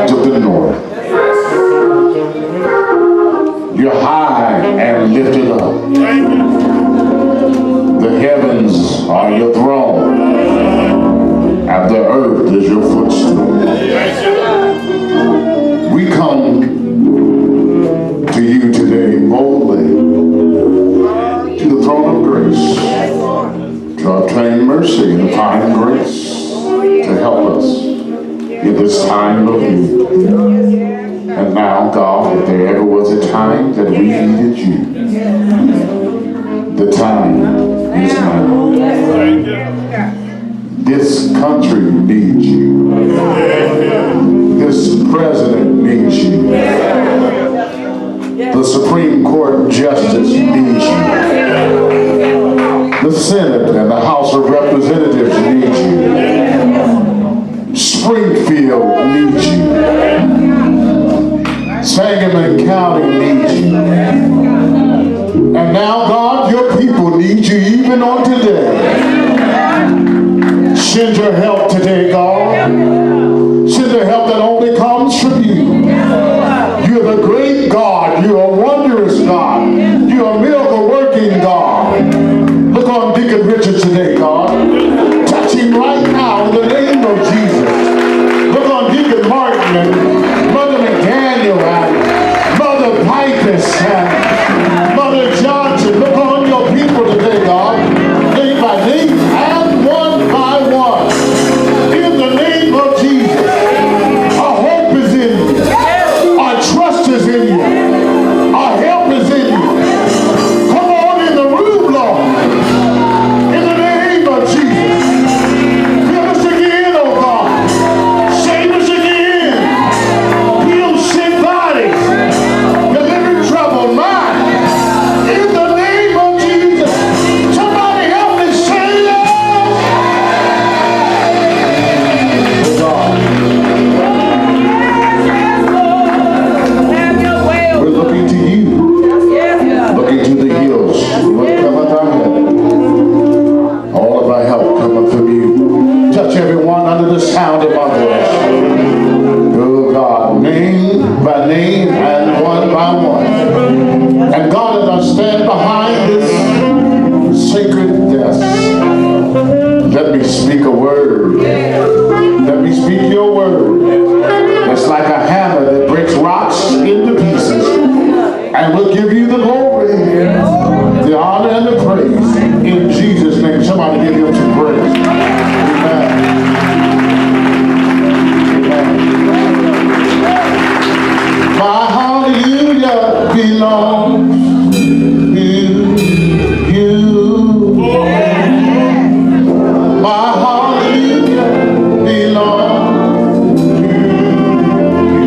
light of the north. You're high and lifted up. The heavens are your throne, and the earth is your footstool. We come to you today boldly to the throne of grace to obtain mercy and find grace to help us in this time of need. And now, God, if there ever was a time that we needed you, the time is now. This country needs you. This president needs you. The Supreme Court Justice needs you. The Senate and the House of Representatives need you. Springfield needs you. Sangamon County needs you. And now, God, your people need you even on today. Send your help today, God. Send the help that only comes from you. You're the great God. You're a wondrous God. You're a miracle-working God. Look on Deacon Richard today, God. Touch him right now in the name of Jesus. Look on Deacon Martin and Mother McDaniel and Mother Pipus and Mother Johnson. Look on your people today, God. Name by name and one by one. In the name of Jesus. Our hope is in you. Our trust is in you. Our help is in you. Come on in the room, Lord. In the name of Jesus. Fill us again, oh God. Save us again. Heal sick bodies. Deliver troubled minds. In the name of Jesus. Somebody help me say yes. God. We're looking to you. Looking to the hills. What cometh our help? All of our help cometh from you. Touch everyone under the sound of my voice. Oh God, name by name and one by one. And God, as I stand behind this sacred desk, let me speak a word. Let me speak your word. It's like a hammer that breaks rocks into pieces. And we'll give you the glory, the honor, and the praise. In Jesus' name, somebody give him some praise. Amen. Amen. My hallelujah belongs to you. My hallelujah belongs to you.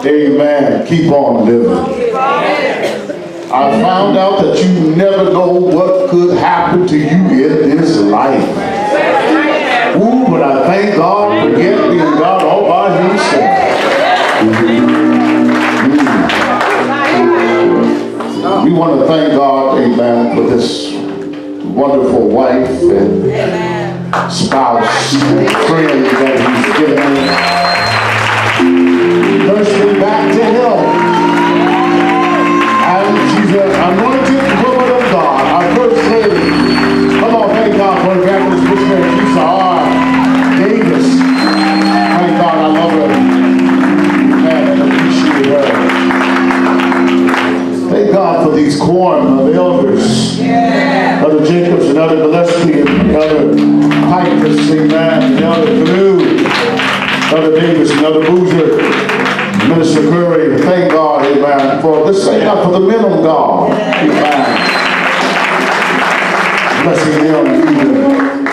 Amen. Keep on living. I found out that you never know what could happen to you in this life. Ooh, but I thank God for yet being God all by himself. We want to thank God, amen, for this wonderful wife and spouse and friend that he's given me. Nursing back to health. And she's an anointed woman of God, our first lady. Come on, thank God for Evangelist Missionary Lisa R. Davis. Thank God, I love her. And appreciate her. Thank God for these quorum of elders. Elder Jacobs and Elder Gillespie and Elder Titus, amen, and Elder Canoe, Elder Davis and Elder Boozer. Minister Curry, thank God, amen, for this, thank God for the men of God, amen. Blessing them.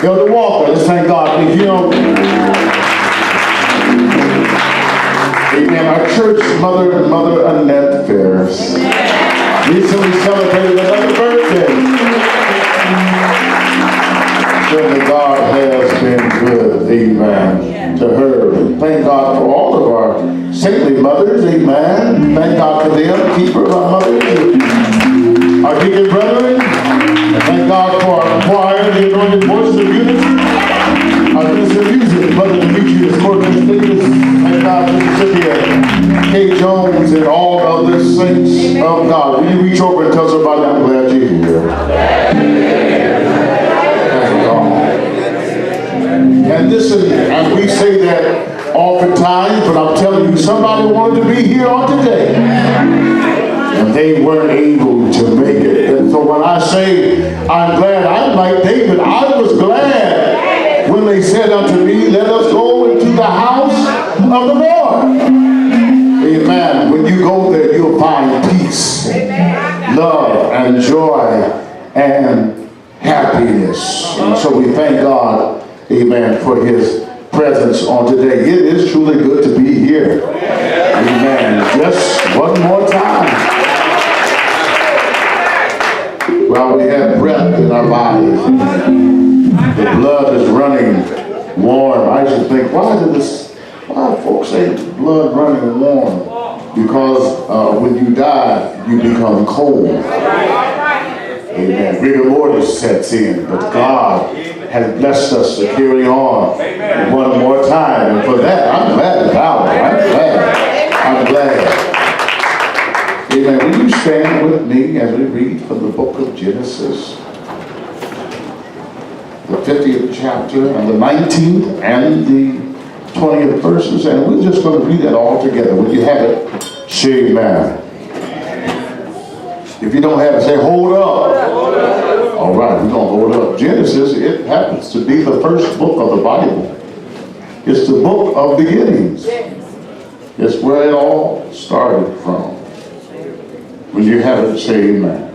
Elder Walker, let's thank God for him. Amen. Our church Mother Annette Ferris recently celebrated another birthday. Certainly God has been good, amen, to her. And thank God for all of our saintly mothers, amen. Thank God for them, keep her, our mothers, our deacon brethren. And thank God for our choir, the anointed voices of unity. Our minister of music, Brother Demetrius, Corpus Davis, thank God for Cynthia, Kate Jones, and all of the saints of God. Will you reach over and tell somebody, I'm glad you're here. Thank God. And listen, and we say that oftentimes, but I'm telling you, somebody wanted to be here on today, and they weren't able to make it. And so when I say I'm glad, I'm like David, I was glad when they said unto me, let us go into the house of the Lord. Amen. When you go there, you'll find peace, love, and joy, and happiness. And so we thank God, amen, for his presence on today. It is truly good to be here. Amen. Just one more time. While we have breath in our bodies, the blood is running warm. I used to think, why folks say blood running warm? Because when you die, you become cold. Amen. Rigor mortis sets in, but God has blessed us to carry on one more time. And for that, I'm glad to power. I'm glad. Amen. Will you stand with me as we read from the book of Genesis, the 50th chapter, and the 19th and the 20th verses, and we're just going to read that all together. When you have it, say amen. If you don't have it, say hold up. All right, we're going to hold up. Genesis, it happens to be the first book of the Bible. It's the book of beginnings. It's where it all started from. When you have it, say amen.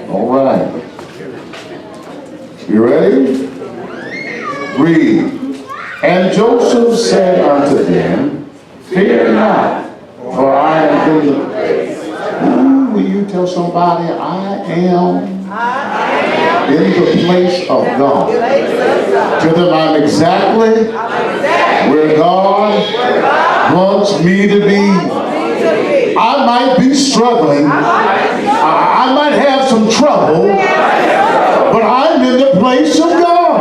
All right. You ready? Read. And Joseph said unto them, fear not, for I am in the place. Will you tell somebody, I am in the place of God? Tell them I'm exactly where God wants me to be. I might be struggling. I might have some trouble, but I'm in the place of God.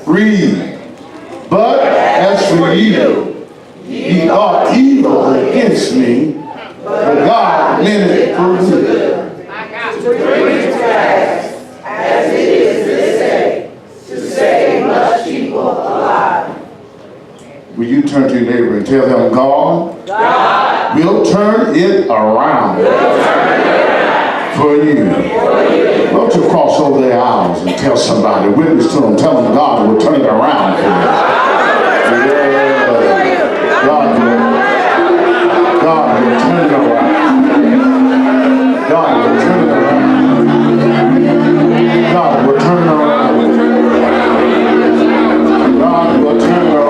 Read. But as for you, ye thought evil against me, but God meant it for good. To bring it to pass, as it is this day, to save much people alive. Will you turn to your neighbor and tell them, God will turn it around for you. Don't you cross over their aisles and tell somebody, witness to them, tell them God will turn it around for you. Yeah. God will turn it around. God will turn it around. God will turn it around. God will turn it around.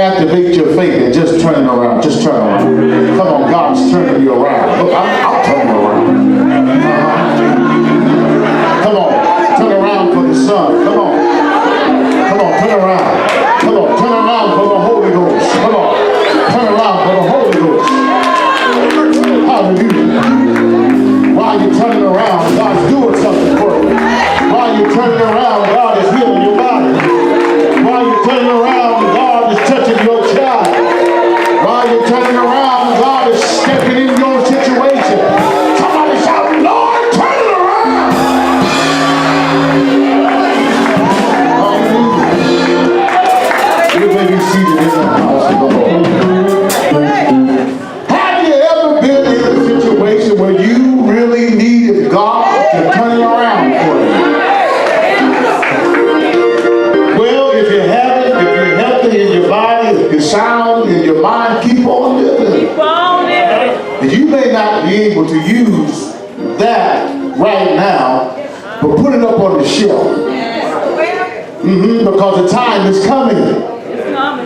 activate your faith and just turn it around. Just turn around. Come on, God's turning you around. Look, I'll turn around. Come on, turn around for the Son. Come on. Come on, turn around. Come on, turn around for the Holy Ghost. Come on, turn around for the Holy Ghost. Hallelujah. While you're turning around, God's doing something for you. While you're turning around, God is healing your body. While you're turning around, God is touching your child. While you're turning around, God is stepping in your situation. Somebody shout, Lord, turn it around. Hallelujah. You may be seated in the house of the Lord. Have you ever been in a situation where you really needed God to turn it around for you? Well, if you haven't, if you're healthy in your body, if you're sound in your mind, keep on living. And you may not be able to use that right now, but put it up on the shelf. Because the time is coming.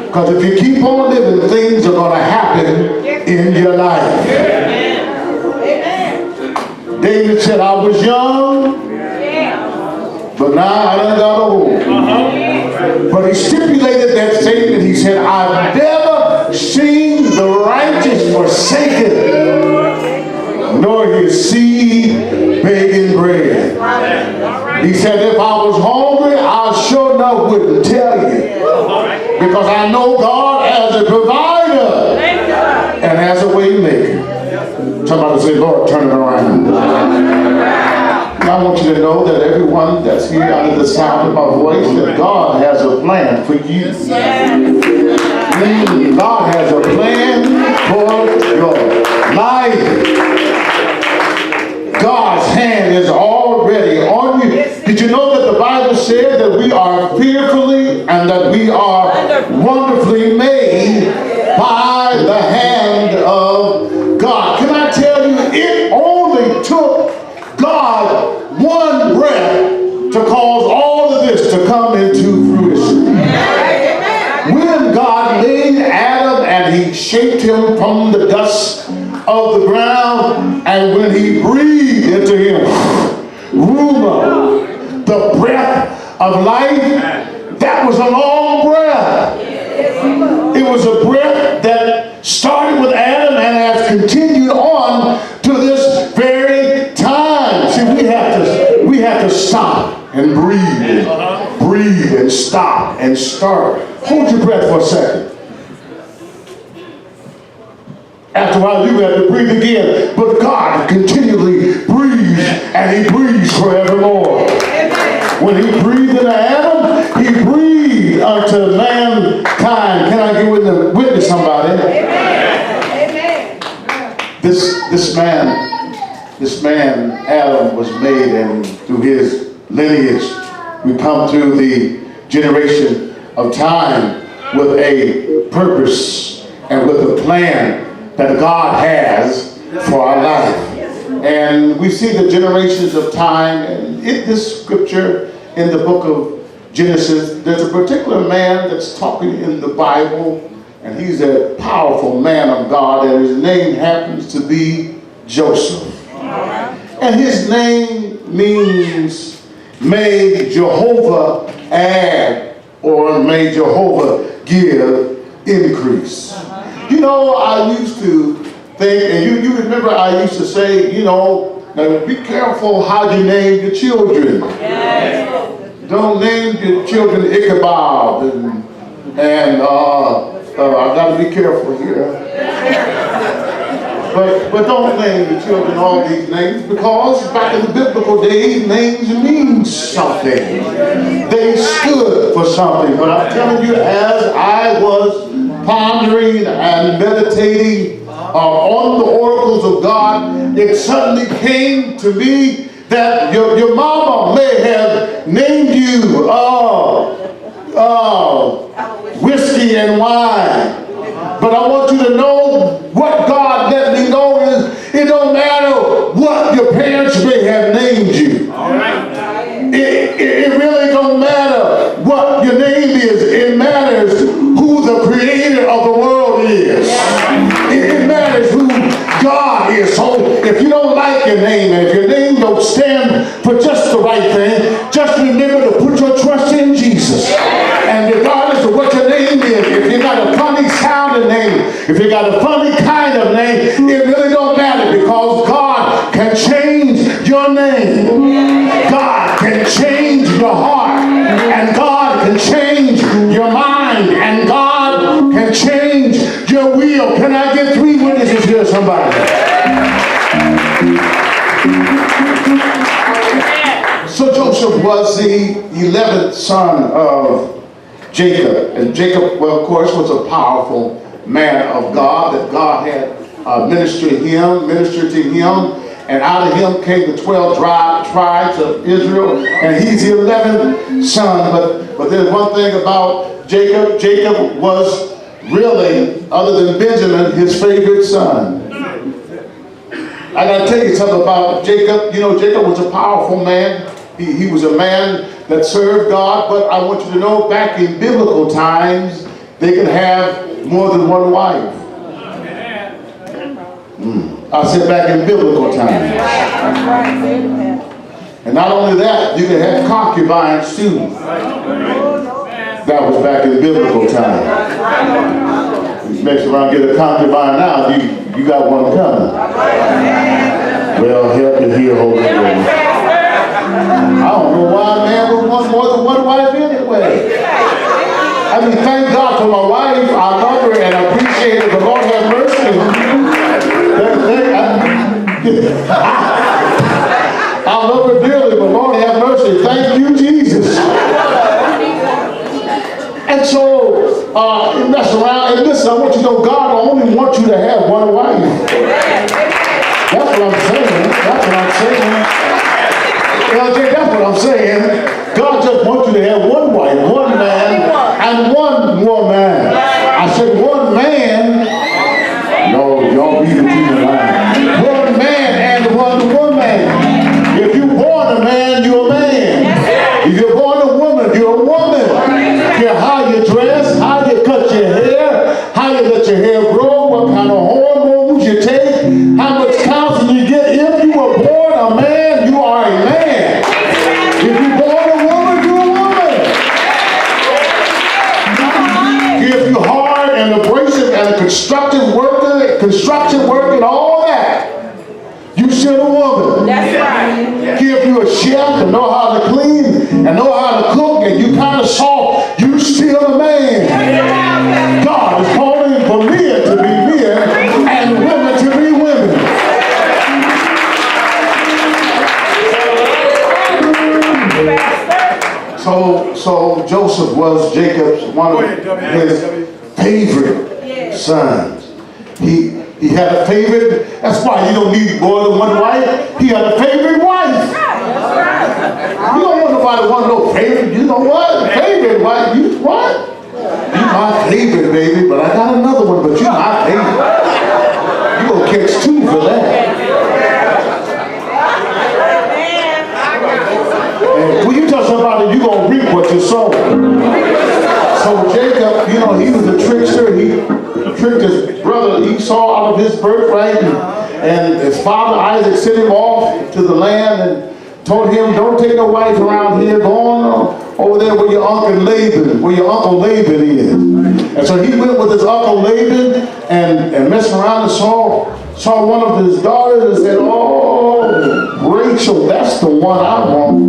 Because if you keep on living, things are going to happen in your life. David said, I was young, but now I done got old. But he stipulated that statement. He said, I've never seen the righteous forsaken, nor his seed begging bread. He said, if I was hungry, I sure enough wouldn't tell you. Because I know God as a provider and as a way maker. Somebody say, Lord, turn it around. I want you to know that everyone that's here under the sound of my voice, that God has a plan for you. God has a plan for your life. God's hand is already on you. Did you know that the Bible said that we are fearfully and that we are wonderfully made by the hand of God? Can I tell you, it only took God one breath to cause all of this to come into fruition. When God made Adam and he shaped him from the dust of the ground, and when he breathed into him Ruma, the breath of life, that was a long breath. It was a breath that started with Adam and has continued on to this very time. See, we have to stop and breathe and stop and start. Hold your breath for a second. After a while, you have to breathe again. But God continually breathes, and he breathes forevermore. When he breathed into Adam, he breathed unto mankind. Can I get witness somebody? Amen. This man, Adam, was made, and through his lineage, we come through the generation of time with a purpose and with a plan that God has for our life. And we see the generations of time, and in this scripture in the book of Genesis, there's a particular man that's talking in the Bible, and he's a powerful man of God, and his name happens to be Joseph. And his name means, may Jehovah add, or may Jehovah give increase. You know, I used to think, and you remember I used to say, you know, now be careful how you name your children. Yes. Don't name your children Ichabod and I've got to be careful here. But don't name your children all these names, because back in the biblical days, names mean something. They stood for something. But I'm telling you, as I was pondering and meditating on the oracles of God, it suddenly came to me that your mama may have named you whiskey and wine. But I want you to know what God let me know is it don't matter what your parents may have named you. It really don't matter what your name is. It matters who the Creator name, if you got a funny kind of name, it really don't matter, because God can change your name. God can change your heart, and God can change your mind, and God can change your will. Can I get 3 witnesses here, somebody? So Joseph was the 11th son of Jacob. And Jacob, well, of course, was a powerful man of God, that God had ministered to him. And out of him came the 12 tribes of Israel. And he's the 11th son. But there's one thing about Jacob. Jacob was really, other than Benjamin, his favorite son. I got to tell you something about Jacob. You know, Jacob was a powerful man. He was a man that served God, but I want you to know, back in biblical times, they could have more than one wife. I said back in biblical times. And not only that, you could have concubines too. That was back in biblical times. Next time I get a concubine now, you got one coming. Well, help me here, Holy Spirit. I don't know why a man would want more than one wife anyway. I mean, thank God for my wife. I love her and I appreciate her. The Lord have mercy. I love her dearly, but Lord have mercy. Thank you, Jesus. And so, you mess around. And listen, I want you to know, God only wants you to have one wife. That's what I'm saying. That's what I'm saying. LJ, that's what I'm saying. God just wants you to have one wife, one man, and one woman. I said one man. No, y'all read between the lines. One man and one woman. If you're born a man, you're a man. If you're born a woman, you're a woman. Care how you dress, how you cut your hair, how you let your hair grow, what kind of hormones you take, how much counseling you get. If you were born a man, you are a man. If you're born a woman, you're a woman. If you're hard and abrasive and a construction worker and all that, you're still a woman. That's right. If you're a chef and know how to clean and know how to cook and you kind of soft, you're still a man. God is calling for men to be men and women to be women. So Joseph was Jacob's one of his favorite sons. He had a favorite. That's why you don't need more than one wife. He had a favorite wife. You don't want nobody to want no favorite. You know what? Favorite wife. You what? You my favorite, baby. But I got another one. But you my favorite. You gonna catch 2 for that. And when you tell somebody, you gonna reap what you sow. So Jacob, you know, he was a trickster. He tricked his brother Esau out of his birthright, and his father Isaac sent him off to the land and told him, don't take no wife around here, go on over there where your uncle Laban is. And so he went with his uncle Laban and messed around and saw one of his daughters and said, oh, Rachel, that's the one I want.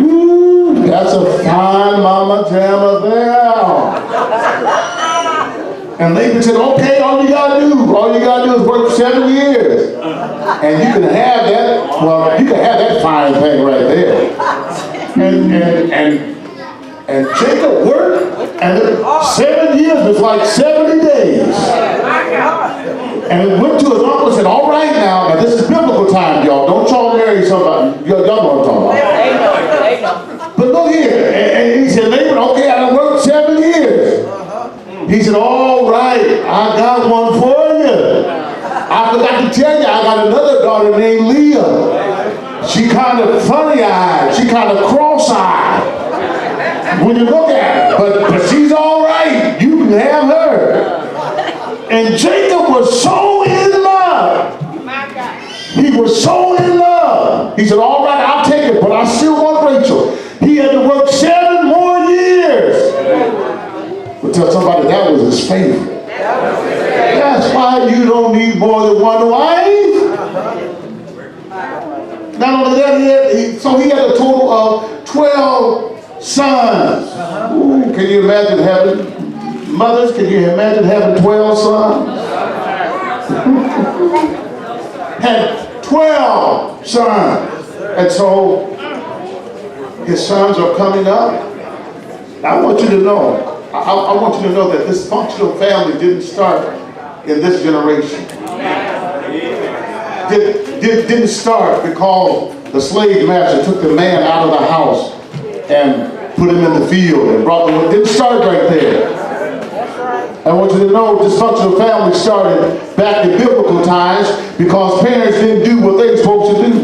Ooh, that's a fine mama jamma there. And Laban said, okay, all you gotta do is work 7 years. And you can have that, well, you can have that fine thing right there. And Jacob worked, and 7 years was like 70 days. And he went to his uncle and said, all right now this is biblical time, y'all. Don't y'all marry somebody. Y'all know what I'm talking about. But look here. And he said, Laban, okay, I done worked 7 years. He said, all right, I got one for you. I forgot to tell you, I got another daughter named Leah. She kind of funny-eyed. She kind of cross-eyed when you look at her. But she's all right. You can have her. And Jacob was so in love. He was so in love. He said, all right, I'll take it, but I still want Rachel. He had to work 7 more years. But tell somebody that was his favorite. That's why you don't need more than one wife. Not only that, he had a total of 12 sons. Ooh, can you imagine having, mothers, can you imagine having 12 sons? Had 12 sons. And so his sons are coming up. I want you to know, I want you to know that this functional family didn't start in this generation. Didn't start because the slave master took the man out of the house and put him in the field and brought them. It didn't start right there. I want you to know dysfunctional family started back in biblical times because parents didn't do what they were supposed to do.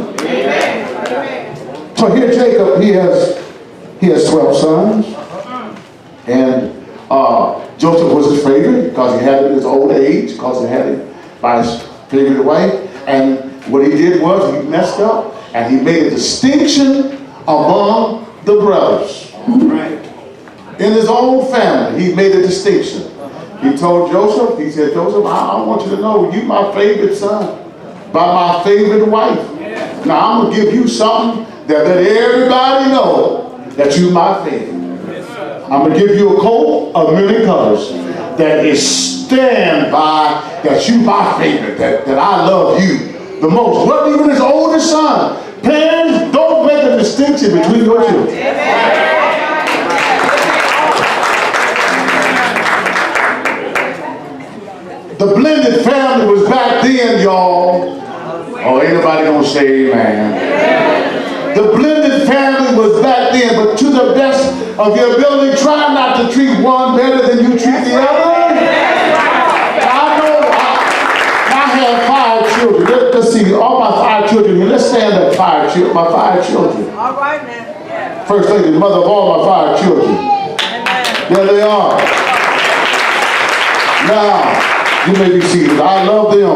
So here Jacob, he has 12 sons, and Joseph was his favorite because he had it in his old age, because he had it by his favorite wife. And what he did was he messed up and he made a distinction among the brothers. In his own family, he made a distinction. He told Joseph, he said, Joseph, I want you to know you my favorite son by my favorite wife. Now I'm going to give you something that let everybody know that you my favorite. I'm going to give you a coat of many colors that is stand by that you my favorite, that I love you the most. Well, even his oldest son. Parents, don't make a distinction between your children. The blended family was back then, y'all. Oh, ain't nobody gonna say amen. The blended family was back then, but to the best of your ability, try not to treat one better than you treat the other. I know I have 5 children. Let's see, all my 5 children here. Let's stand up, my 5 children. All right now. First lady, the mother of all my 5 children. There they are. Now, you may be seated. I love them.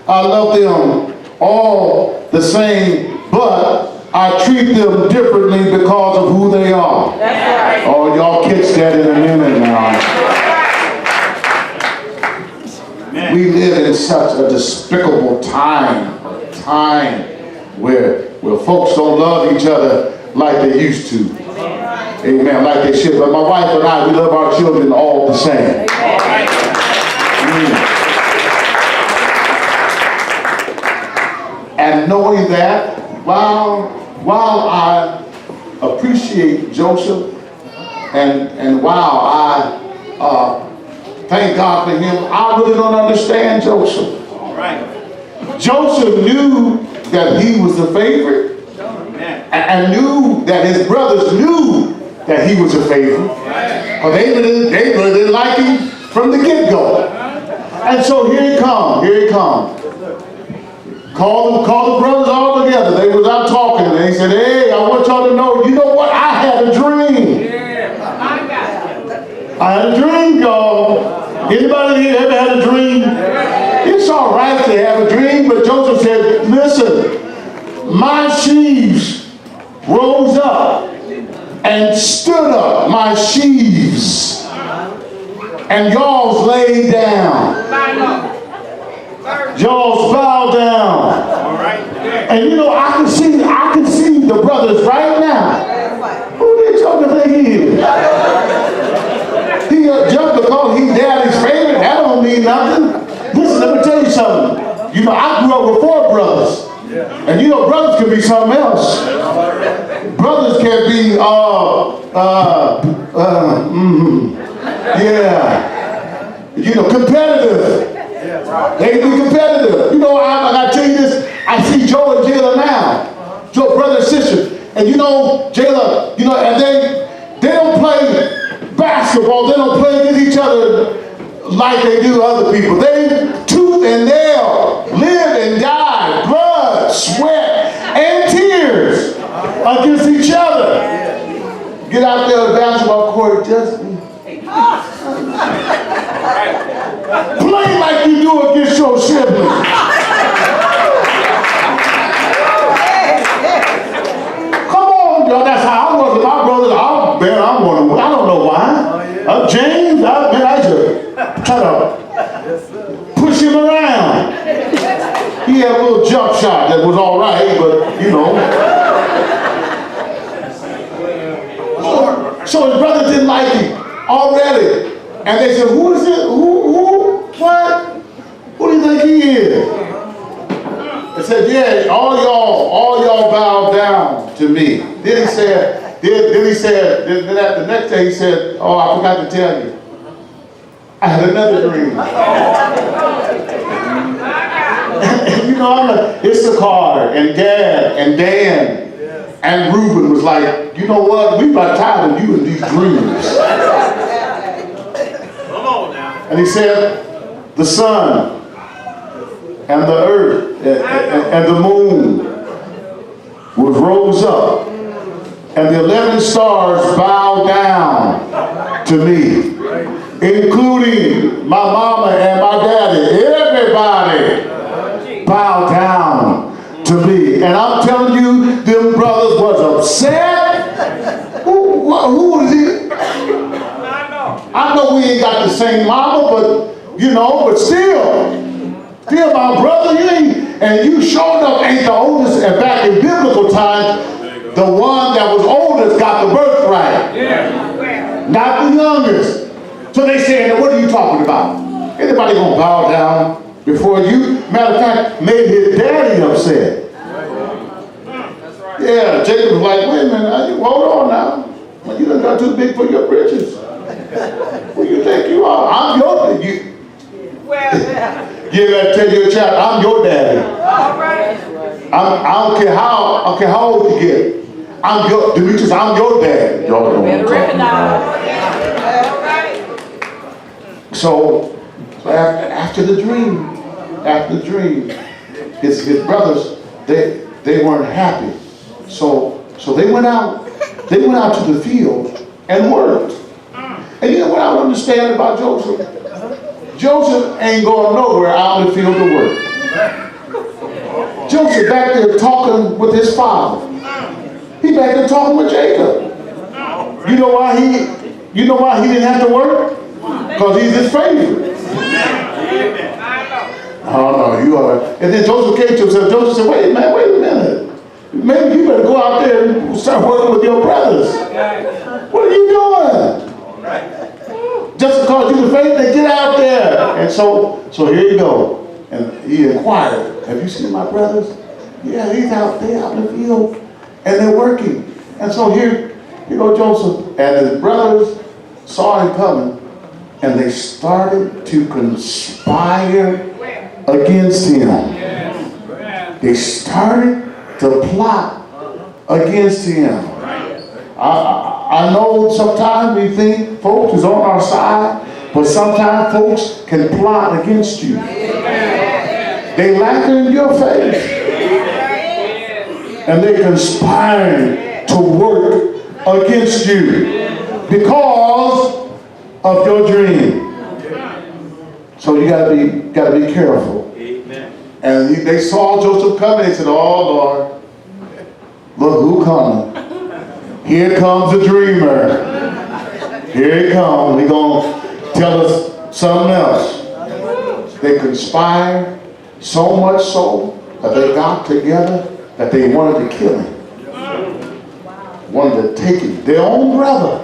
I love them all the same, but I treat them differently because of who they are. That's right. Oh, y'all catch that in a minute now. We live in such a despicable time where folks don't love each other like they used to. Amen, like they should. But my wife and I, we love our children all the same. And knowing that, while I appreciate Joseph and while I thank God for him, I really don't understand Joseph. Joseph knew that he was the favorite and knew that his brothers knew that he was a favorite. Because they really didn't like him from the get-go. And so here he comes. Called the brothers all together. They was out talking and they said, hey, I want y'all to know, you know what? I had a dream. I had a dream, y'all. Anybody here ever had a dream? It's all right to have a dream, but Joseph said, listen, my sheaves rose up and stood up, my sheaves, and y'all's laid down. Y'all's bow down. And you know, I can see the brothers right now. Who they talking about here? He just because he's daddy's favorite, that don't mean nothing. Listen, let me tell you something. You know, I grew up with 4 brothers. And you know, brothers can be something else. Brothers can be, you know, competitive. They can be competitive. You know, I tell you this, I see Joe and Jayla now. Joe, brother and sister. And you know, Jayla, you know, and they don't play basketball. They don't play against each other like they do other people. They tooth and nail, live and die, blood, sweat, and tears against each other. Get out there on the basketball court, just play like you do against your siblings. Come on, y'all. That's how I was with my brothers. I'm one of them. I don't know why. James, I should try to push him around. He had a little jump shot that was all right, but you know. So his brother didn't like him already. And they said, who is it? Who? What? Who do you think he is? They said, yeah, all y'all bow down to me. Then he said, the next day he said, oh, I forgot to tell you. I had another dream. You know, I'm a Issachar and Gad and Dan and Reuben was like, you know what? We about tired of you in these dreams. Come on now. And he said, the sun and the earth and the moon was rose up, and the 11 stars bowed down to me, including my mama and my daddy. Everybody bowed down to me. And I'm telling you, them brothers was upset. Who was he? I know we ain't got the same mama, but you know, but still my brother, you ain't, and you showed up ain't the oldest, and back in biblical times, the one that was oldest got the birthright. Yeah. Not the youngest. So they said, what are you talking about? Anybody gonna bow down before you? Matter of fact, made his daddy upset. That's right. Yeah, Jacob was like, wait a minute, hold on now. You done got too big for your britches. Who you think you are? I'm your you. You gotta tell your child, I'm your daddy. All right. I don't care how old you get. I'm your Demetrius, I'm your daddy. Y'all don't better recognize. All right. So after the dream, his brothers, they weren't happy. So they went out to the field and worked. And you know what I don't understand about Joseph? Joseph ain't going nowhere out in the field to work. Joseph back there talking with his father. He back there talking with Jacob. You know why he didn't have to work? Because he's his favorite. Oh no, you are. And then Joseph came to himself. Joseph said, wait a minute. Maybe you better go out there and start working with your brothers. What are you doing? Just because you're the faith, they get out there. And so here you go. And he inquired, have you seen my brothers? Yeah, he's out there out in the field. And they're working. And so here you go Joseph. And his brothers saw him coming. And they started to conspire against him. They started to plot against him. I know sometimes we think folks is on our side, but sometimes folks can plot against you. They laugh in your face. And they conspire to work against you because of your dream. So you gotta be careful. And they saw Joseph coming. They said, "Oh Lord, look who coming! Here comes the dreamer. Here he comes. He's gonna tell us something else." They conspired so much so that they got together that they wanted to kill him. Wanted to take him. Their own brother.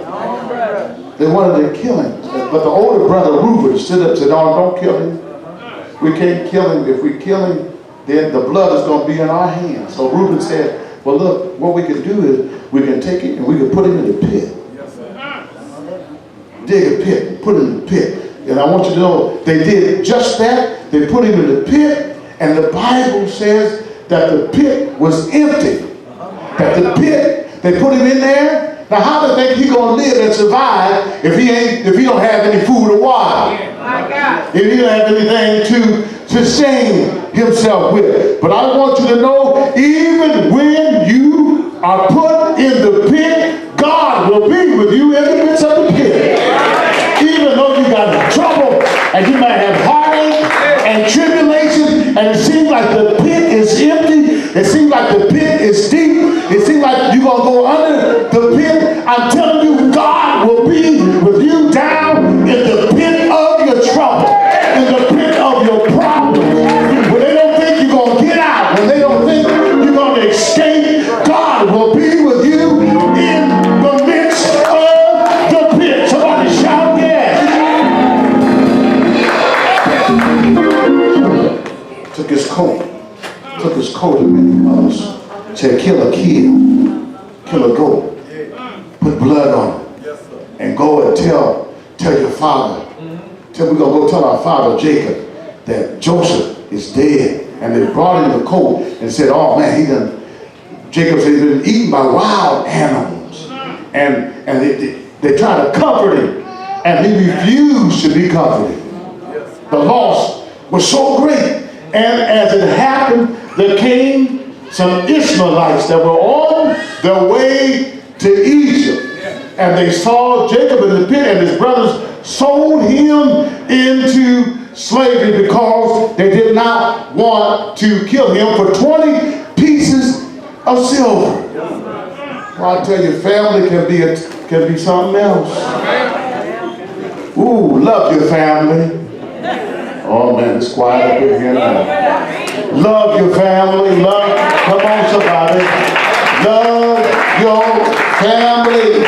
They wanted to kill him. But the older brother, Reuben, stood up and said, "No, don't kill him. We can't kill him. If we kill him, then the blood is going to be in our hands." So Reuben said, "Well, look, what we can do is we can take it and we can put him in the pit. Dig a pit, put him in the pit." And I want you to know, they did just that. They put him in the pit, and the Bible says that the pit was empty. That the pit, they put him in there. Now, how do they think he's going to live and survive if he don't have any food or water? If he don't have anything to sustain himself with. But I want you to know, even when you are put in the pit, God will be with you in the midst of the pit. Even though you got trouble and you might have heartache and tribulation, and it seems like the pit is empty, it seems like the pit is deep, it seems like you're going to go under the pit. I'm telling you, God will be with you down in the pit of your trouble, in the pit coat. Took his coat in many colors. Said, kill a kid. Kill a goat. Put blood on it. And go and tell your father. We're going to go tell our father, Jacob, that Joseph is dead. And they brought him the coat and said, oh man, Jacob said he's been eaten by wild animals. And they tried to comfort him. And he refused to be comforted. The loss was so great. And as it happened, there came some Ishmaelites that were on their way to Egypt. And they saw Jacob in the pit, and his brothers sold him into slavery because they did not want to kill him for 20 pieces of silver. Well, I tell you, family can be something else. Ooh, love your family. Oh man, it's quiet up in here now. Love your family. Come on somebody. Love your family.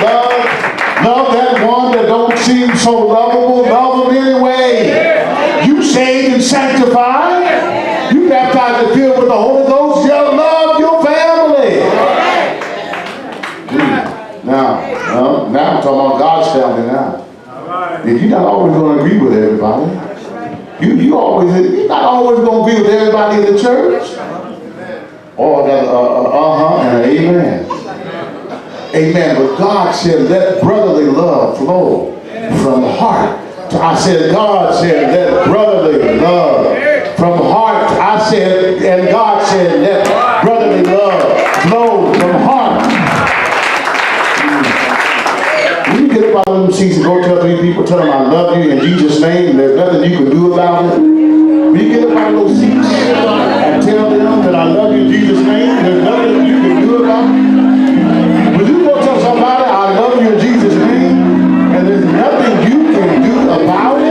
Love that one that don't seem so lovable. Love them anyway. You saved and sanctified. You baptized and filled with the Holy Ghost. You love your family. Now I'm talking about God's family now. You're not always going to agree with everybody. You're not always going to agree with everybody in the church. Oh, and an amen. Amen. But God said, let brotherly love flow from the heart. God said, let brotherly love from heart. And God said, let brotherly love flow from heart. When you get up out of them seats and go tell 3 people, tell them I love you in Jesus' name, and there's nothing you can do about it. When you get up out of those seats and tell them that I love you in Jesus' name, there's nothing you can do about it. When you go tell somebody I love you in Jesus' name, and there's nothing you can do about it,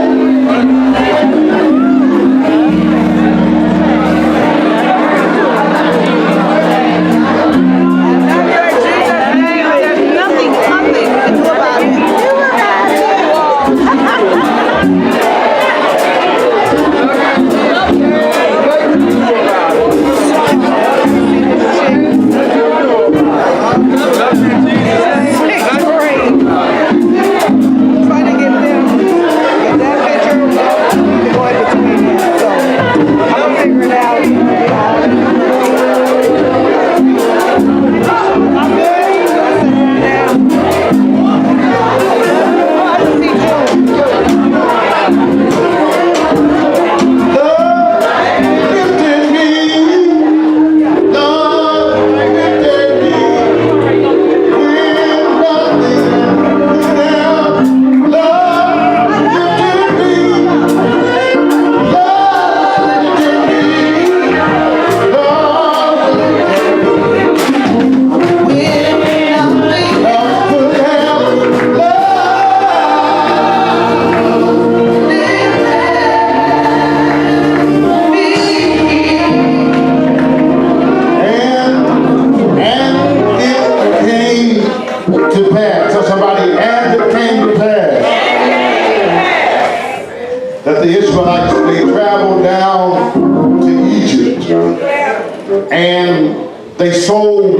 they sold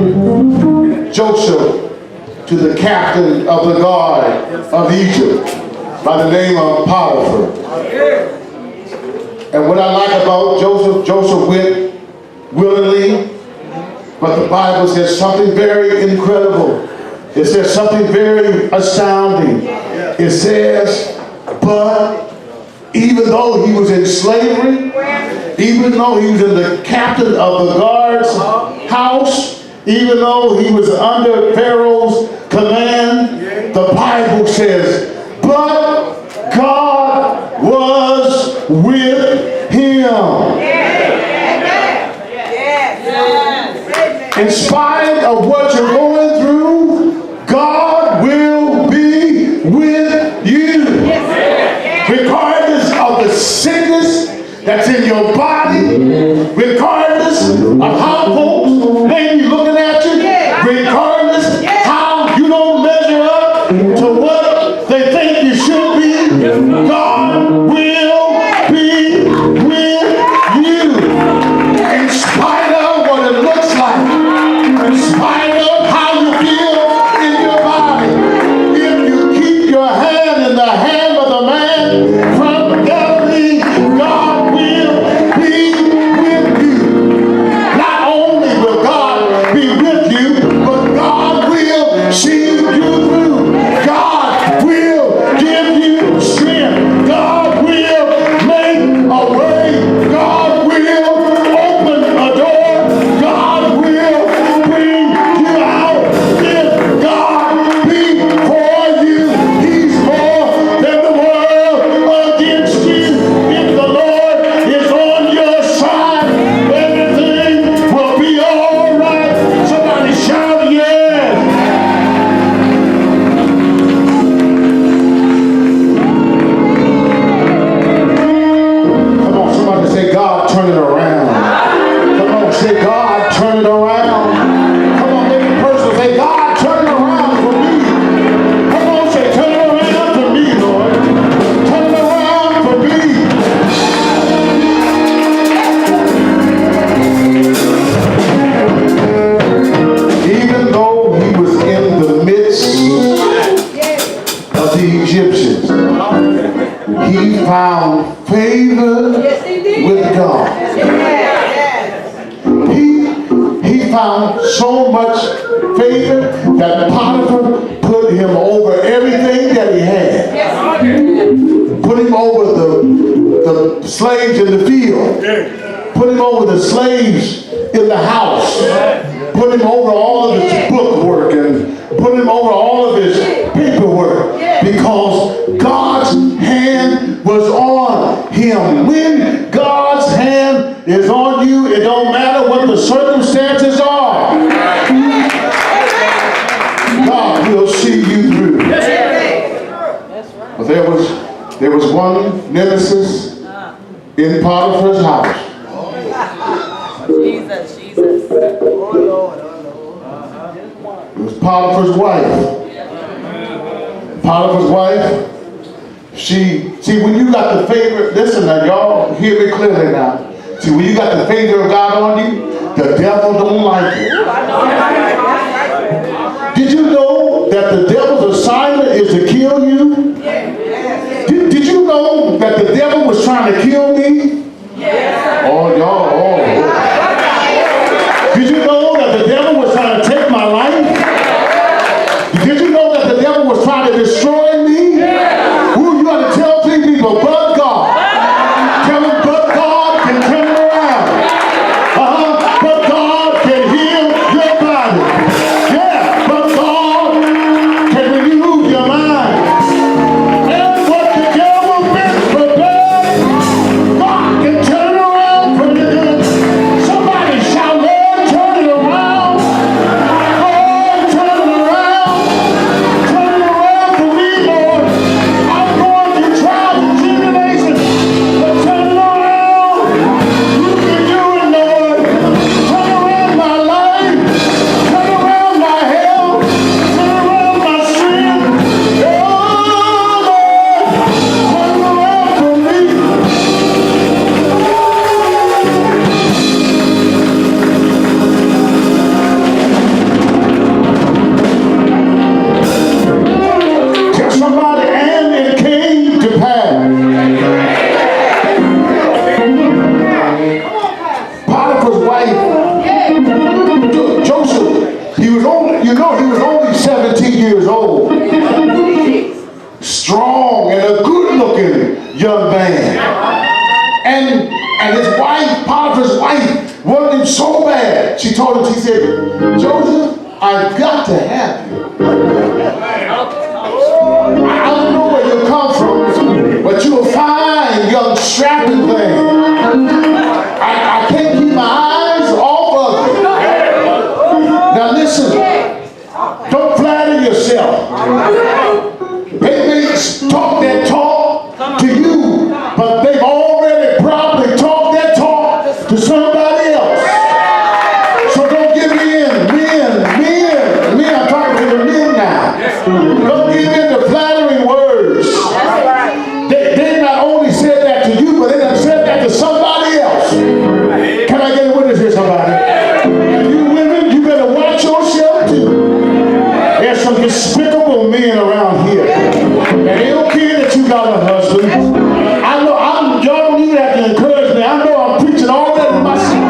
Joseph to the captain of the guard of Egypt by the name of Potiphar. And what I like about Joseph went willingly, but the Bible says something very incredible. It says something very astounding. It says, but even though he was in slavery, even though he was in the captain of the guard's house, even though he was under Pharaoh's command, the Bible says, but God was with him. In spite of what you're going through, God will be with you. Regardless of the sickness that's in your body, regardless of how folks may be looking at you, regardless how you don't measure up to what they think you should be, God will be with you. favor with God. He found so much favor that Potiphar put him over everything that he had. Put him over the slaves in the field. Put him over the slaves in the house. Put him over all of his book work and put him over all of his paperwork because God's hand was on him. When God's hand is on you, it don't matter what the circumstances are. God will see you through. But there was one nemesis in Potiphar's house. Jesus. It was Potiphar's wife. Potiphar's wife, see, when you got the favor, listen now, y'all hear me clearly now. See, when you got the favor of God on you, the devil don't like it. Did you know that the devil's assignment is to kill you? Did you know that the devil was trying to kill me? Oh, y'all, Did you know that the devil was trying to take my life? Did you know that the devil was trying to destroy me? Ooh, you got to tell three people, but God. Tell them, but God can turn it around. But God can heal your body. Yeah, but God can renew your mind. And what the devil meant for bad, God can turn it around for your good. Somebody shout, Lord, turn it around. Lord, turn it around. Turn it around for me, Lord. I'm going through trials and tribulations, but turn it around. You can do it, Lord. Turn around my life. Turn around my health. Turn around my strength. Oh, Lord, turn around for me. Tell somebody, and it came to pass. Potiphar's wife, Joseph, he was only 17 years old. Strong and a good-looking young man. And his wife, Potiphar's wife, wanted him so bad. She told him, she said, Joseph, I've got to have you. I don't know where you come from, but you're a fine young strapping thing. I can't keep my eyes off of you. Now listen, don't flatter yourself. They may talk that talk to you, but they've already probably talked that talk to somebody else. So don't give in. Men, I'm talking to the men now. Don't give in to flattering words. They not only said that to you, but they done said that to somebody else. Can I get a witness here, somebody? And you women, you better watch yourself too. There's some despicable men around here. And they don't care that you got a husband. I know, y'all don't even have to encourage me. I know I'm preaching all that in my sleep.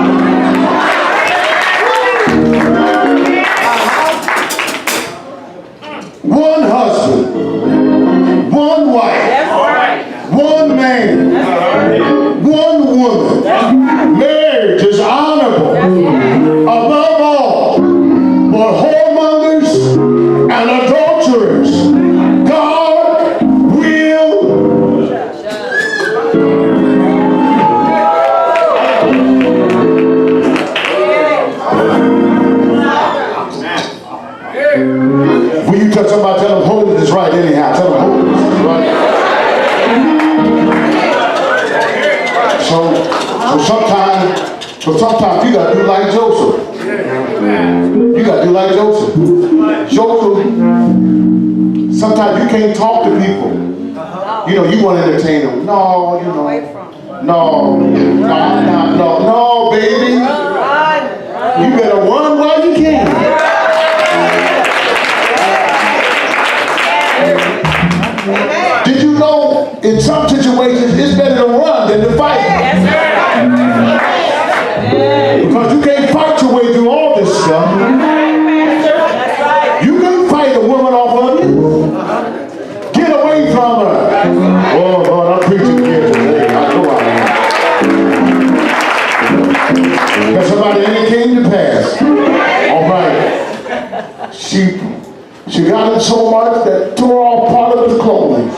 One husband, one wife, one man, one woman. Marriage is honorable above all, but whoremongers and adulterers, God will. When you touch somebody, tell them holiness is right anyhow. Tell them holiness is right. So sometimes you gotta do like Joseph. You gotta do like Joseph. Joseph, sometimes you can't talk to people. You know, you want to entertain them. No, no, baby. You better run while you can. Did you know in some situations it's better to run than to She got him so much that tore off part of his clothing.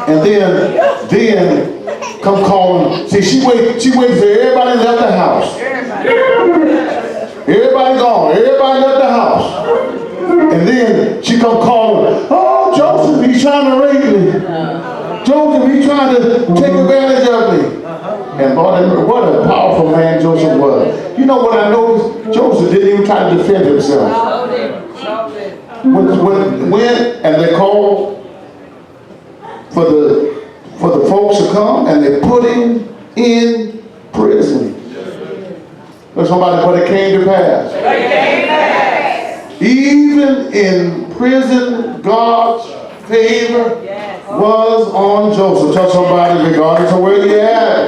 And then come calling. See, she waits till everybody left the house. Everybody gone. Everybody left the house. And then she come calling. Oh, Joseph, he's trying to rape me. Joseph, he's trying to take advantage of me. And boy, what a powerful man Joseph was. You know what I noticed? Joseph didn't even try to defend himself. When and they called for the folks to come, and they put him in prison. There's somebody, but it came to pass. Even in prison, God's favor was on Joseph. Tell somebody, regardless of where you're at,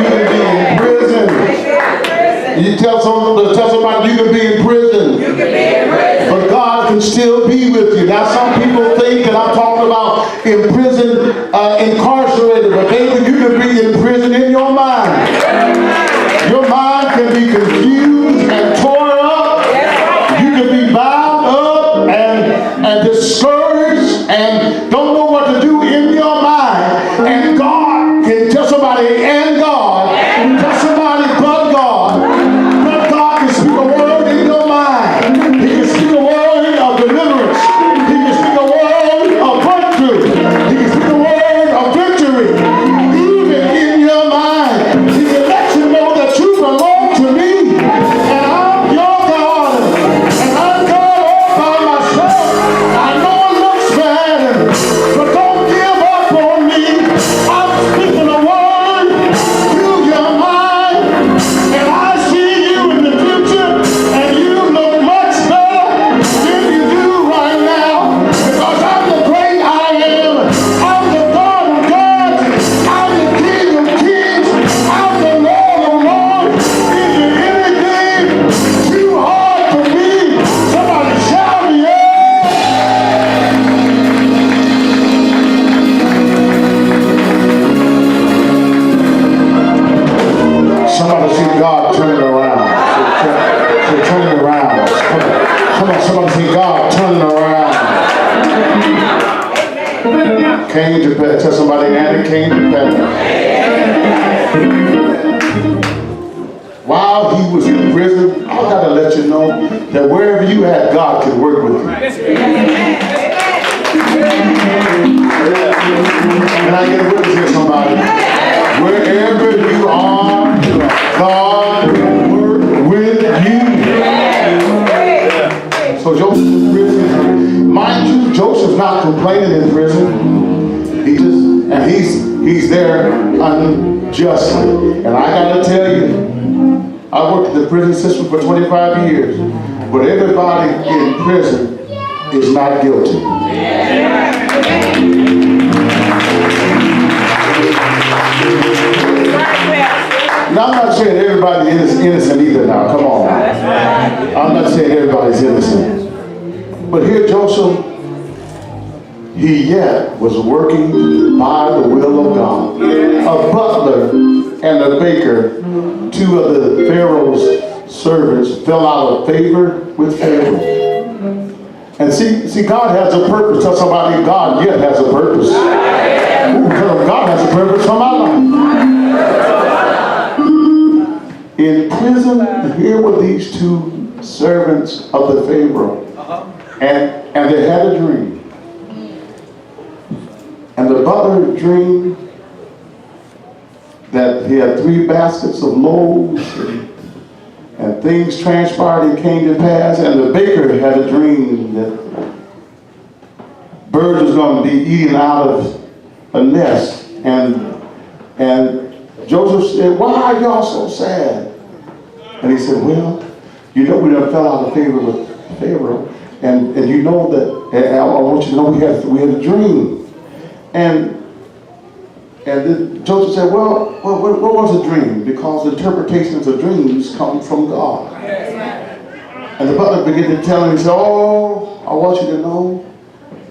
you can be in prison. You tell somebody you can be in prison. You can be in prison. But God can still be with you. Now some people think that I'm talking about in prison, incarcerated, but baby, you can be in prison in your mind. Your mind can be confused and torn up. You can be bound up and discouraged and don't know what to do in your mind. And God can tell somebody, and God, tell somebody but God. But God can speak a word in your mind. He can speak a word of deliverance. He can speak a word of breakthrough. He can speak a word of victory. Even in your mind. He can let you know that you belong to me. And I'm your God. And I'm God all by myself. I know it looks bad, but don't give up on me. I'm speaking a word to your mind. And I see you in the future, and you look much better than you do right now. Because I'm the great I am. I'm the God of gods. I'm the King of kings. I'm the Lord of lords. Is there anything too hard for me? Somebody shout yeah! Somebody see God turning around. Say, turning around. Come on, somebody see God turning around. Came to pass. Tell somebody, and it came to pass. While he was in prison, I gotta let you know that wherever you at, God can work with you. Can I get a witness here, somebody? Wherever you are, God will work with you. So Joseph is in prison. Mind you, Joseph's not complaining in prison. He's there unjustly. And I gotta tell you, I worked in the prison system for 25 years. But everybody in prison is not guilty. Now, I'm not saying everybody is innocent either now. Come on now. I'm not saying everybody's innocent. But here Joseph, he yet was working by the will of God. A butler and a baker, two of the Pharaoh's servants, fell out of favor with Pharaoh. And see, God has a purpose. Tell somebody, God yet has a purpose. Ooh, tell them, God has a purpose for my life. In prison, here were these two servants of the Pharaoh. And they had a dream. And the butler dreamed that he had 3 baskets of loaves, and things transpired and came to pass. And the baker had a dream that birds was going to be eaten out of a nest. And Joseph said, "Why are y'all so sad?" And he said, "Well, you know we done fell out of favor with Pharaoh, and you know that, and I want you to know we had a dream." And then Joseph said, well, what was a dream? Because interpretations of dreams come from God. And the butler began to tell him, he said, "Oh, I want you to know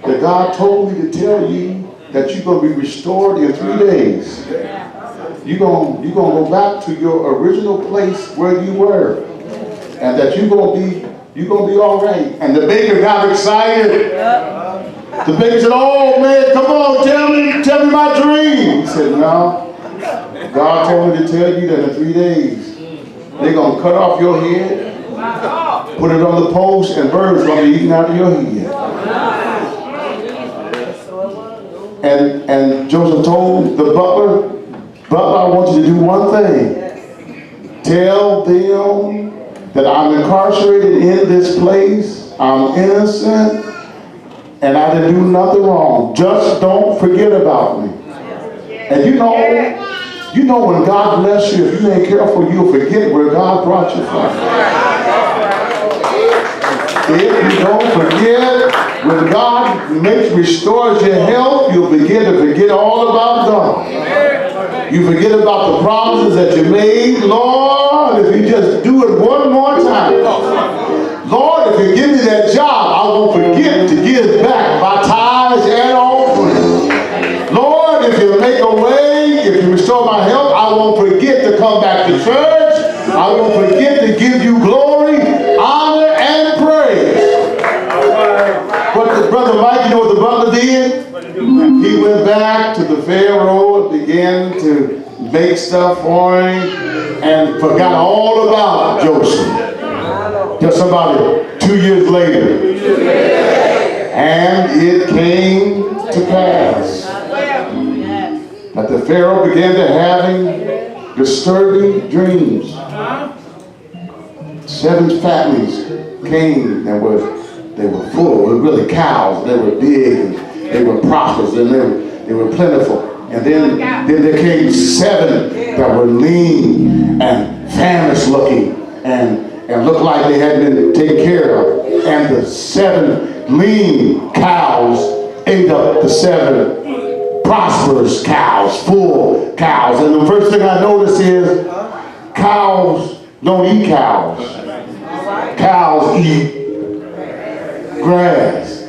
that God told me to tell you that you're going to be restored in 3 days. You're going to go back to your original place where you were. And that you're going to be You're going to be all right. And the baker got excited. The baker said, oh man, come on, tell me my dream. He said, no. God told me to tell you that in 3 days, they're going to cut off your head, put it on the post, and birds going to be eaten out of your head. And Joseph told the butler, I want you to do one thing. Tell them that I'm incarcerated in this place. I'm innocent. And I didn't do nothing wrong. Just don't forget about me. And you know when God bless you, if you ain't careful, you'll forget where God brought you from. If you don't forget, when God restores your health, you'll begin to forget all about God. You forget about the promises that you made. Lord, if you just do it one more time. Lord, if you give me that job, I won't forget to give back my tithes and offerings. Lord, if you make a way, if you restore my health, I won't forget to come back to church. I won't forget to give you glory, honor, and praise. But Brother Mike, you know what the butler did? He went back to the Pharaoh and began to make stuff for him and forgot all about Joseph. Tell somebody, 2 years later. And it came to pass that the Pharaoh began to having disturbing dreams. 7 families came and they were full. They were really cows. They were big and they were prosperous and they were plentiful. And then there came 7 that were lean and famished looking and looked like they hadn't been taken care of. And the 7 lean cows ate up the 7 prosperous cows, full cows. And the first thing I noticed is cows don't eat cows. Cows eat grass.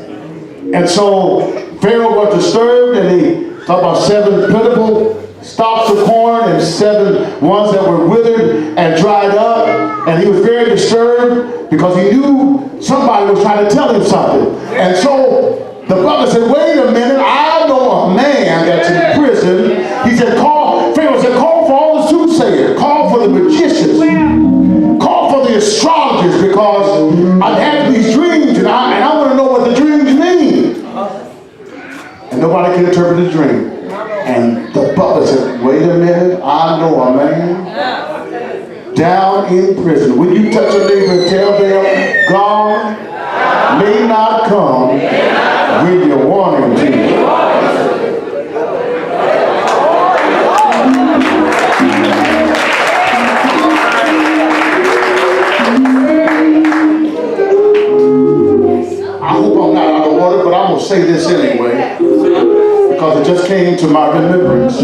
And so Pharaoh was disturbed, and he talked about 7 plentiful stalks of corn and 7 ones that were withered and dried up. And he was very disturbed because he knew somebody was trying to tell him something. And so the butler said, wait a minute, I know a man that's in prison. He said, Pharaoh said, call for all the soothsayers, call for the magicians, call for the astrologers, because I've had these dreams and I want to know what the dreams mean. And nobody could interpret the dream. And the butler said, wait a minute, I know a man down in prison. Will you touch your neighbor and tell them, God may not come when you want him to. I hope I'm not out of order, but I'm going to say this anyway, because it just came to my remembrance.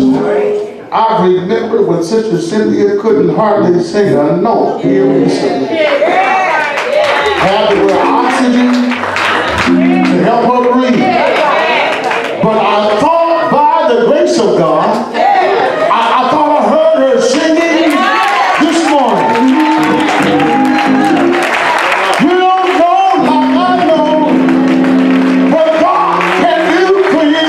I remember when Sister Cynthia couldn't hardly sing a note here recently. Had to wear oxygen to help her breathe. But I thought by the grace of God, I thought I heard her singing this morning. You don't know like I know what God can do for you.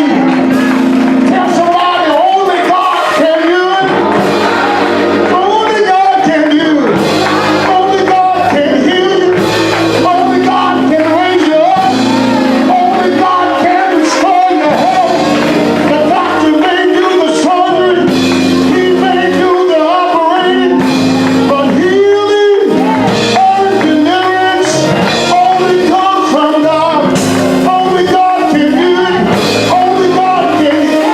Tell somebody only God can do it. Only God can do it. Only God can heal you. Only God can raise you up. Only God can restore your health. The doctor made you the surgery. He made you the operating. But healing and deliverance only comes from God. Only God can do it. Only God can heal.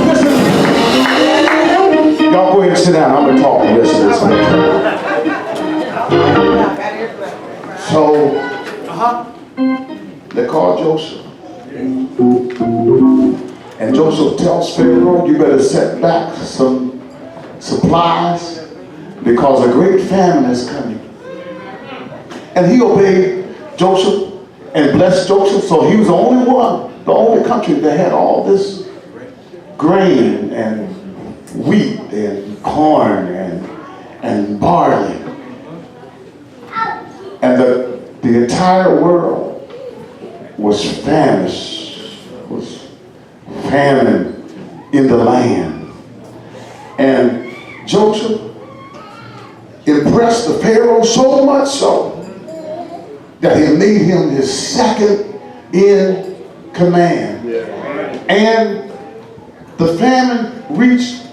Listen. Y'all go ahead and sit down. I'm going to talk the rest of this. So, they called Joseph. And Joseph tells Pharaoh, you better set back some supplies because a great famine is coming. And he obeyed Joseph and blessed Joseph. So he was the only one, the only country that had all this grain and wheat and corn and barley. And the entire world was famished, was famine in the land. And Joseph impressed the Pharaoh so much so that he made him his second in command. And the famine reached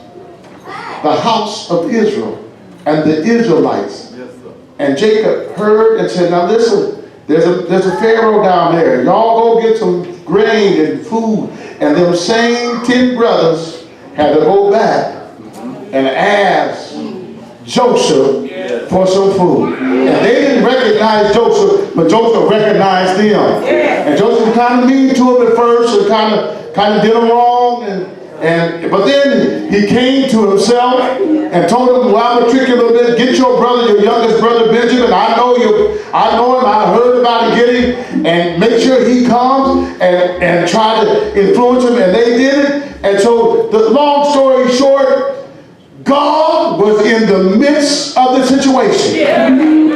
the house of Israel and the Israelites. And Jacob heard and said, now listen, there's a Pharaoh down there. Y'all go get some grain and food. And them same 10 brothers had to go back and ask Joseph for some food. And they didn't recognize Joseph, but Joseph recognized them. And Joseph kind of mean to him at first and kind of did him wrong. But then he came to himself and told him, well, I'm going to trick you a little bit. Get your brother, your youngest brother, Benjamin. I know him. I heard about it. Get him and make sure he comes and try to influence him. And they did it. And so the long story short, God was in the midst of the situation.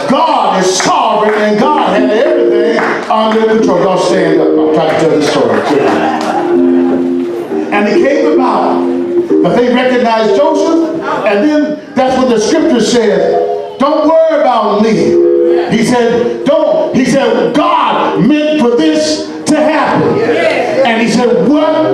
God is sovereign and God had everything under control. Y'all stand up. I'm trying to tell this story. And it came about that they recognized Joseph, and then that's what the scripture says. Don't worry about me. He said, don't. He said, God meant for this to happen. And he said, what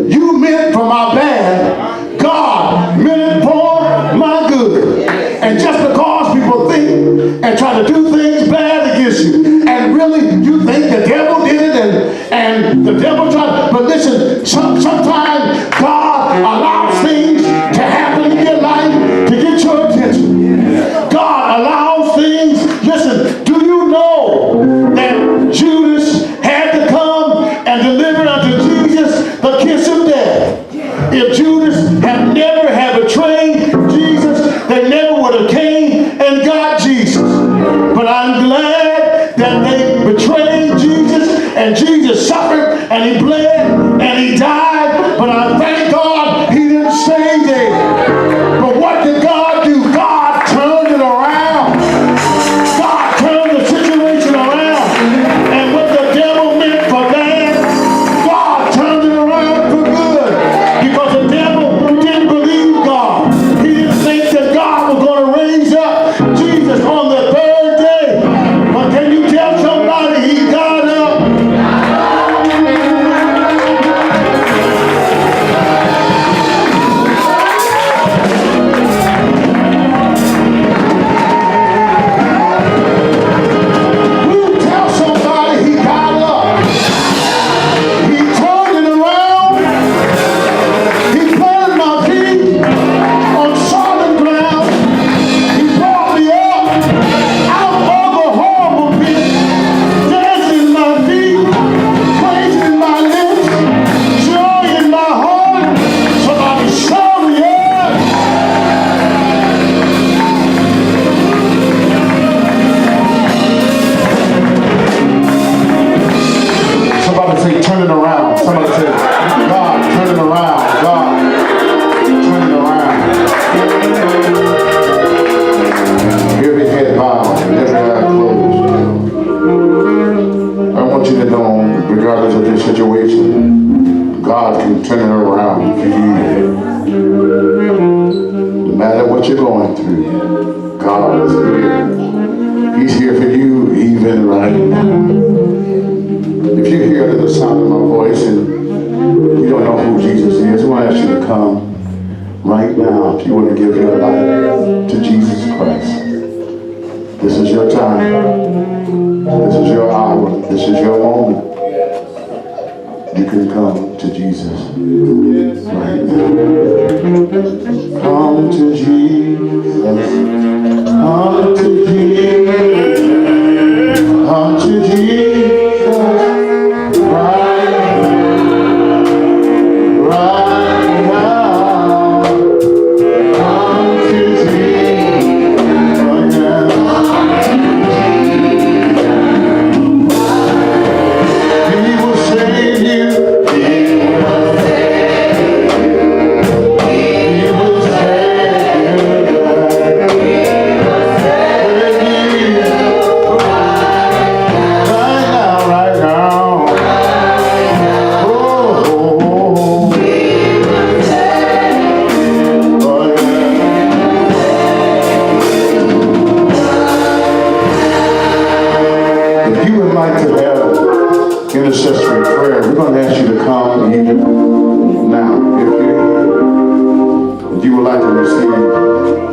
you meant for my bad, God meant it for my good. And just because people think and try to do things bad against you, and really you think the devil did it and the devil tried, but listen, sometimes God allows things to happen in your life to get your attention. God allows things. Listen, do you know that Judas had to come and deliver unto Jesus the kiss of death? If Judas had never had betrayed Jesus, they never would have came and got Jesus. But I'm glad that they betrayed Jesus and Jesus suffered and he bled and he died. But I thank God he didn't stay there. But what did God do? God turned it around. God turned the situation around. And what the devil meant for bad, God turned it around for good. Because the devil didn't believe God. He didn't think that God was going to raise up Jesus on the third day. But can you tell somebody he got up? You tell somebody he got up. He turned it around. He planted my feet on solid ground. He brought me up out of a horrible pit. Dancing my feet, praising my lips, joy in my heart. Somebody shout me up. Somebody say, turn it around. Somebody say, God, turn it around. God, turn it around. Every head bowed, every eye closed. I want you to know, regardless of your situation, God can turn it around for you. No matter what you're going through, God is here. He's here for you even right now. If you're here to the sound of my voice and you don't know who Jesus is, I want to ask you to come right now if you want to give your life to Jesus Christ. This is your time. This is your hour. This is your moment. You can come to Jesus right now. Come to Jesus. Come to Jesus. Come to Jesus. He will save you. He will save you. want to ask you to come even now. If you would like to receive